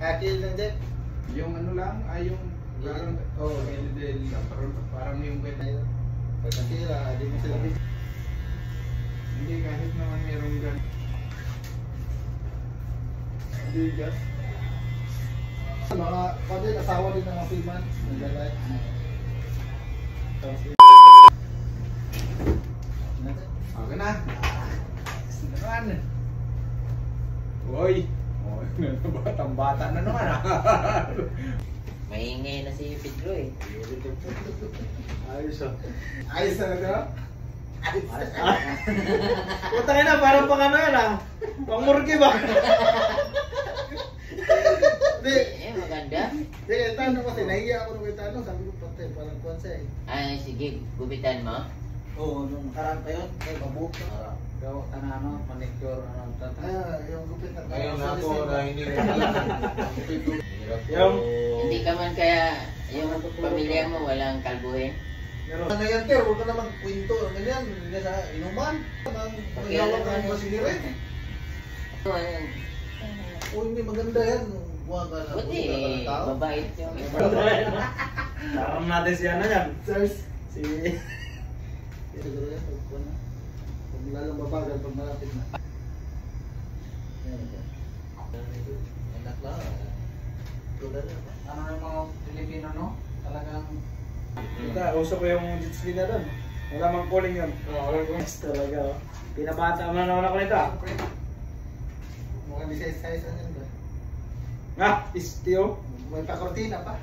Kakil lang dyan. Yung ano lang, yung parang LED lang, parang yung wet. Pagkatira, di mo sila bigyan. Hindi, kahit naman merong gan. Hindi dyan. Mga pwede, asawa din ng mga seaman. Naglalay. Okay na. Naman. Uy. Batang bata na naman Maingay na si Pedro eh. Ayos ah. Ayos talaga? Ayos. Puta ka na, parang pang ano yan ah. Pang murgi ba? Maganda. Hindi, tanong kasi, nahiya ako nung tanong. Sabi ko, patay, parang konsa eh. Ay, sige, gupitan mo. Oo, nung nakaraan pa yun, mabuhok na. Gawa ka na ano, manicure, ano, yung gupit na tayo. Ngayon ako na hindi Hindi ka man kaya yung pamilya mo walang kalbuhin. Pero ano yan, Ter, huwag ka naman kwento. Ganyan, hindi sa inuman. Pagkiyawag ka mo sinirin. O hindi, maganda yan. Buwan ka na. Buti, mabait yung Taram natin si ano yan. Sirs. Si... Siguro yan, huwag na. Huwag lalong babagal pag malapit na. Enak lang. Ano yung mga Pilipino, no? Talagang... Uso ko yung jet ski na doon. Wala mang calling yun. Yes, talaga. Pinabata mo na naman ako nito. Mukhang di size-size ano yun ba? Istio. May pakortina pa.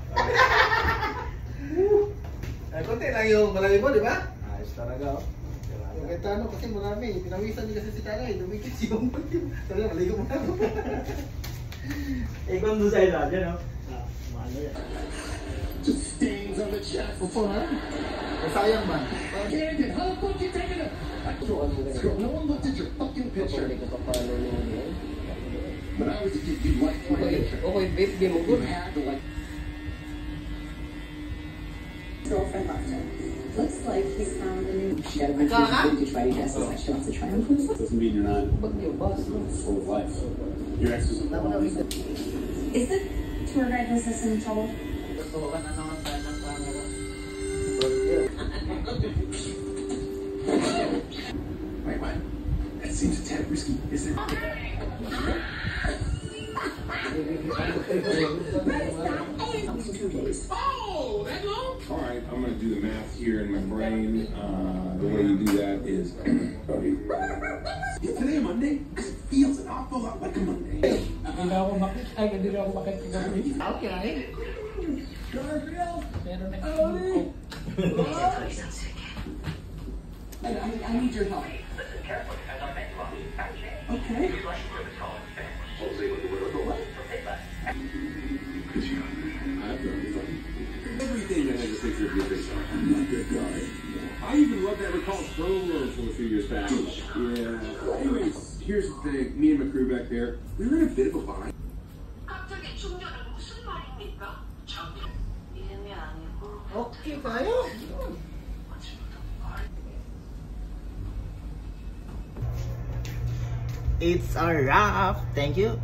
Ay, konti lang yung malaki mo, di ba? Ayos talaga. Yung kahit ano, kasi marami. Pinawisan niya kasi si Tanay. Dumikit yung... Sabi na, maligo mo na ako. Kung doon sa isa, dyan o. Mahalo yan. Upo na. Sayang man. Brandon, how the fuck you taking it? No one looked at your fucking picture. When I was a kid, you'd like my picture. Okay, babe, di mo good. You had to like... Girlfriend left him. Looks like he's found a new... She had a bunch of vintage Friday dresses that she wants to try on. Doesn't mean you're not full of life. Your ex is Is the tour guide listening to all? Tutukan na naman tayo ng camera. Wait, what? That seems a tad risky, isn't it? Oh, that long? All right, I'm gonna do the math here in my brain. The way you do that is... Is today a Monday? Because it feels an awful lot like a Monday. Hindi na ako makit kagabi. Okay. I need your help. Okay. Everything that has a picture of your face on. I'm not that guy. I even love that recall promo from a few years back. Yeah. Anyways, here's the thing. Me and my crew back there, we were in a bit of a bind. Okay tayo. It's a wrap. Thank you.